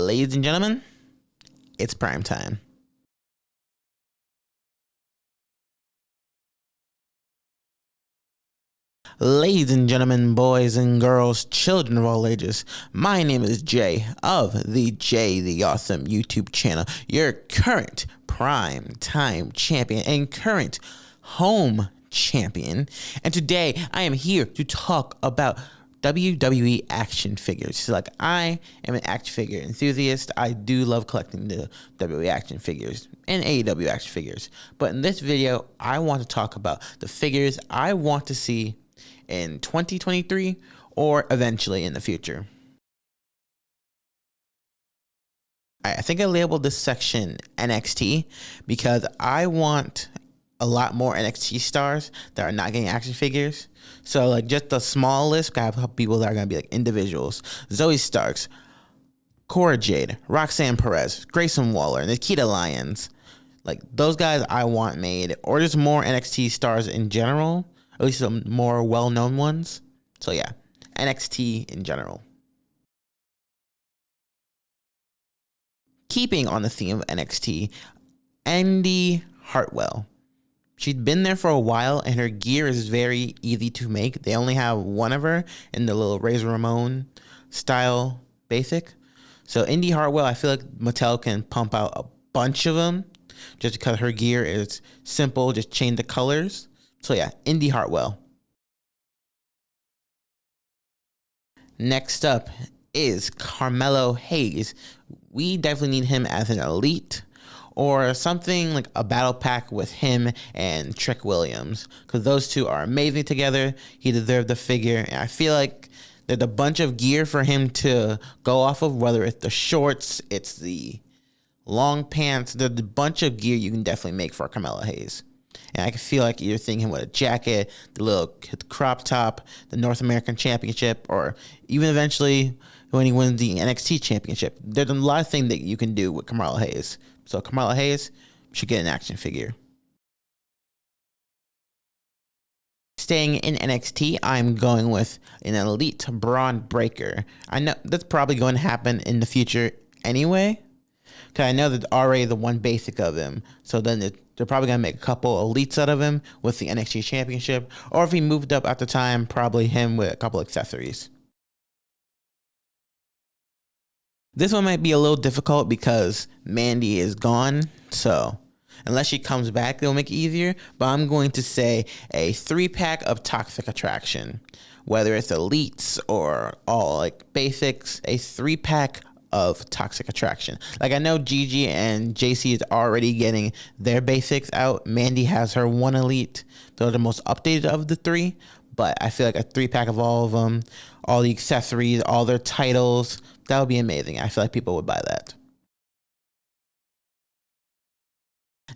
Ladies and gentlemen, it's prime time. Ladies and gentlemen, boys and girls, children of all ages, my name is Jay of the Jay the Awesome YouTube channel, your current prime time champion and current home champion. And today I am here to talk about WWE action figures. So like, I am an action figure enthusiast. I do love collecting the WWE action figures and AEW action figures. But in this video, I want to talk about the figures I want to see in 2023 or eventually in the future. I think I labeled this section NXT because I want a lot more NXT stars that are not getting action figures. So like, just the small list, I have people that are going to be like individuals: Zoe Starks, Cora Jade, Roxanne Perez, Grayson Waller, Nikita Lyons. Like, those guys I want made, or just more NXT stars in general, at least some more well-known ones. So yeah, NXT in general. Keeping on the theme of NXT, Indy Hartwell. She's been there for a while, and her gear is very easy to make. They only have one of her in the little Razor Ramon style basic. So Indy Hartwell, I feel like Mattel can pump out a bunch of them just because her gear is simple, just change the colors. So yeah, Indy Hartwell. Next up is Carmelo Hayes. We definitely need him as an elite or something like a battle pack with him and Trick Williams, because those two are amazing together. He deserved the figure, and I feel like there's a bunch of gear for him to go off of, whether it's the shorts, it's the long pants. There's a bunch of gear you can definitely make for Carmelo Hayes. And I can feel like you're seeing him with a jacket, the little crop top, the North American Championship, or even eventually when he wins the NXT Championship. There's a lot of things that you can do with Carmelo Hayes. So Carmelo Hayes should get an action figure. Staying in NXT, I'm going with an elite Braun Breaker. I know that's probably going to happen in the future anyway, because I know there's already the one basic of him. So then they're probably going to make a couple elites out of him with the NXT Championship. Or if he moved up at the time, probably him with a couple accessories. This one might be a little difficult because Mandy is gone. So unless she comes back, it'll make it easier. But I'm going to say a 3-pack of Toxic Attraction. Whether it's elites or all like basics, a 3-pack of Toxic Attraction. Like, I know Gigi and JC is already getting their basics out. Mandy has her one elite. Those are the most updated of the three. But I feel like a 3-pack of all of them, all the accessories, all their titles, that would be amazing. I feel like people would buy that.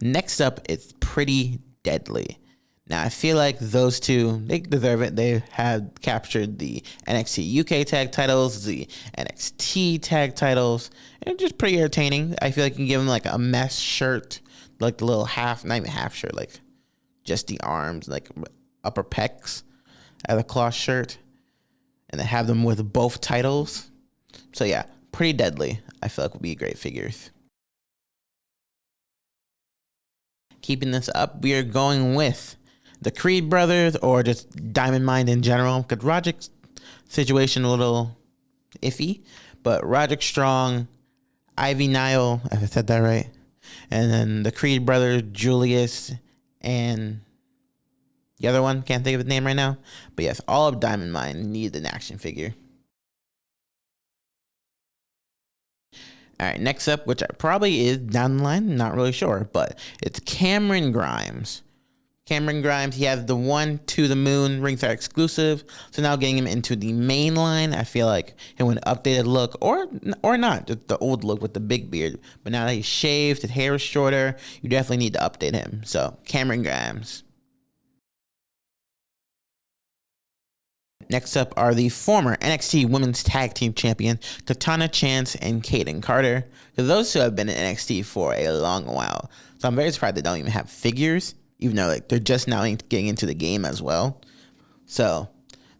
Next up, it's Pretty Deadly. Now, I feel like those two, they deserve it. They have captured the NXT UK tag titles, the NXT tag titles, and just pretty entertaining. I feel like you can give them like a mesh shirt, like the little half, not even half shirt, like just the arms, like upper pecs as a cloth shirt, and then have them with both titles. So yeah, Pretty Deadly, I feel like would be great figures. Keeping this up, we are going with the Creed brothers, or just Diamond Mine in general, because Roderick's situation a little iffy, but Roderick Strong, Ivy Nile, if I said that right, and then the Creed brothers, Julius, and the other one, can't think of his name right now, but yes, all of Diamond Mine need an action figure. All right, next up, which probably is down the line, not really sure, but it's Cameron Grimes. Cameron Grimes, he has the One to the Moon ringside exclusive, so now getting him into the main line, I feel like he with an updated look, or not, just the old look with the big beard. But now that he's shaved, his hair is shorter, you definitely need to update him. So Cameron Grimes. Next up are the former NXT Women's Tag Team Champion, Katana Chance and Kaden Carter, because those two have been in NXT for a long while. So I'm very surprised they don't even have figures, even though like they're just now getting into the game as well. So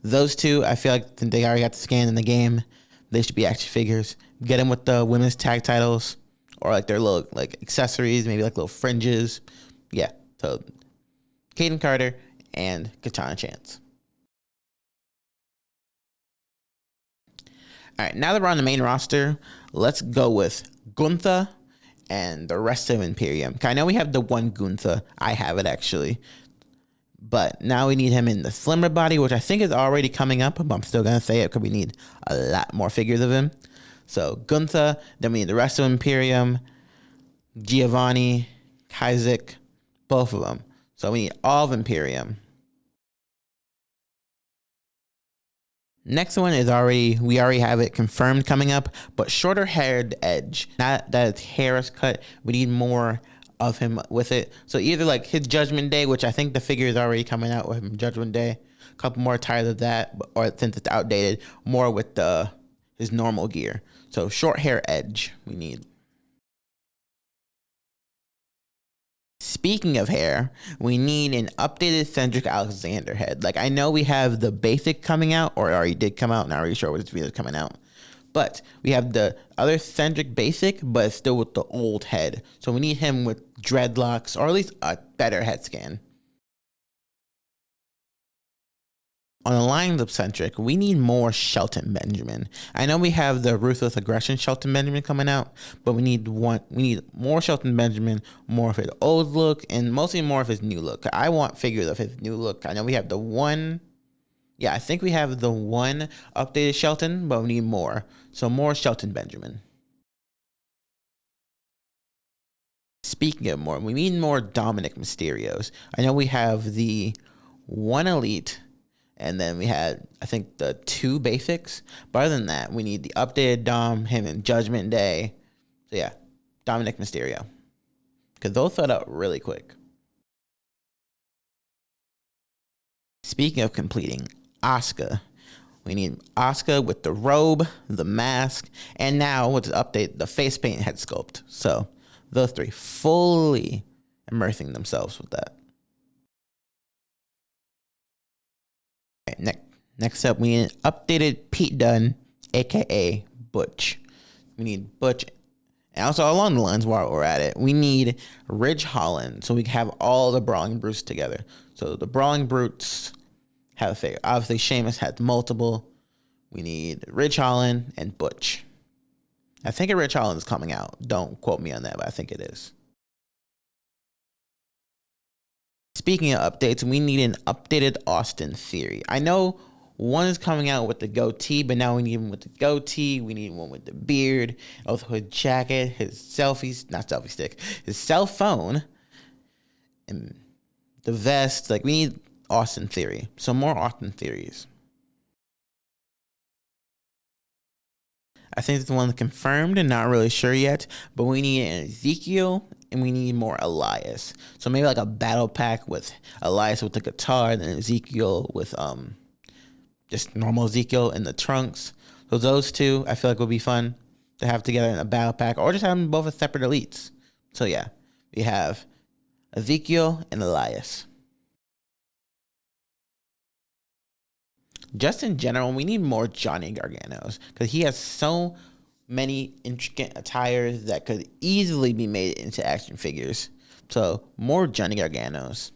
those two, I feel like they already got the scan in the game. They should be action figures. get him with the women's tag titles or like their little like accessories, maybe like little fringes. Yeah. So Kaden Carter and Katana Chance. All right, now that we're on the main roster, let's go with Gunther and the rest of Imperium. I know we have the one Gunther. I have it actually. But now we need him in the slimmer body, which I think is already coming up, but I'm still going to say it because we need a lot more figures of him. So Gunther, then we need the rest of Imperium, Giovanni, Kaizik, both of them. So we need all of Imperium. Next one is we already have it confirmed coming up, but shorter haired Edge. Not that his hair is cut, we need more of him with it. So either like his Judgment Day, which I think the figure is already coming out with him, Judgment Day. A couple more tires of that, or since it's outdated, more with his normal gear. So short hair Edge we need. Speaking of hair, we need an updated Cedric Alexander head. Like, I know we have the basic coming out, or already did come out, not really sure which video is coming out. But we have the other Cedric basic, but it's still with the old head. So we need him with dreadlocks, or at least a better head scan. On the lines of Centric, we need more Shelton Benjamin. I know we have the Ruthless Aggression Shelton Benjamin coming out, but we need more Shelton Benjamin, more of his old look, and mostly more of his new look. I want figures of his new look. I know we have the one. Yeah, I think we have the one updated Shelton, but we need more. So more Shelton Benjamin. Speaking of more, we need more Dominic Mysterios. I know we have the one Elite, and then we had, I think, the two basics. But other than that, we need the updated Dom, him in Judgment Day. So yeah, Dominic Mysterio. Because those sold out really quick. Speaking of completing, Asuka. We need Asuka with the robe, the mask, and now with the update, the face paint head sculpt. So those three fully immersing themselves with that. Next up, we need an updated Pete Dunne, aka Butch. We need Butch, and also along the lines while we're at it, we need Ridge Holland, so we can have all the Brawling Brutes together. So the Brawling Brutes have a figure. Obviously, Sheamus had multiple. We need Ridge Holland and Butch. I think a Ridge Holland is coming out. Don't quote me on that, but I think it is. Speaking of updates, we need an updated Austin Theory. I know one is coming out with the goatee, but now we need one with the goatee. We need one with the beard, also his jacket, his selfie stick, his cell phone, and the vest. Like, we need Austin Theory. So more Austin Theories. I think it's the one confirmed and not really sure yet, but we need an Ezekiel and we need more Elias. So maybe like a battle pack with Elias with the guitar, and then Ezekiel with just normal Ezekiel in the trunks. So those two I feel like would be fun to have together in a battle pack, or just have them both as separate elites. So yeah, we have Ezekiel and Elias. Just in general, we need more Johnny Garganos because he has so many intricate attires that could easily be made into action figures. So more Johnny Garganos.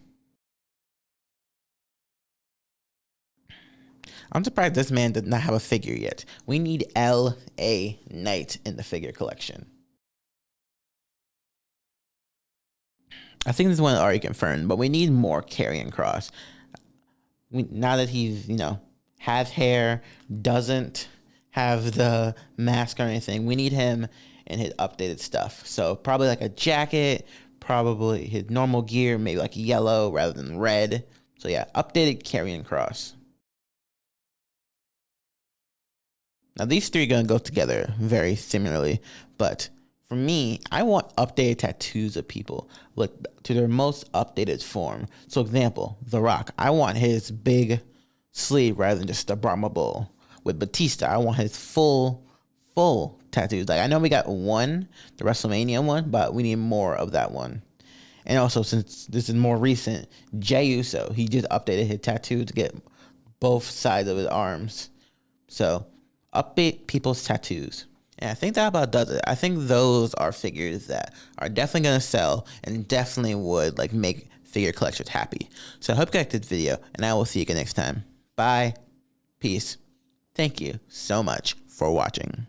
I'm surprised this man did not have a figure yet. We need L.A. Knight in the figure collection. I think this one already confirmed, but we need more Karrion Kross. Now that he's, has hair, doesn't have the mask or anything, we need him in his updated stuff. So probably like a jacket, probably his normal gear, maybe like yellow rather than red. So yeah, updated Karrion Kross. Now these three are going to go together very similarly, but for me, I want updated tattoos of people, look to their most updated form. So example, The Rock, I want his big sleeve rather than just a Brahma Bull. With Batista, I want his full tattoos. Like, I know we got one, the WrestleMania one, but we need more of that one. And also, since this is more recent, Jey Uso, he just updated his tattoo to get both sides of his arms. So update people's tattoos. And I think that about does it. I think those are figures that are definitely going to sell and definitely would like make figure collectors happy. So I hope you liked this video, and I will see you again next time. Bye. Peace. Thank you so much for watching.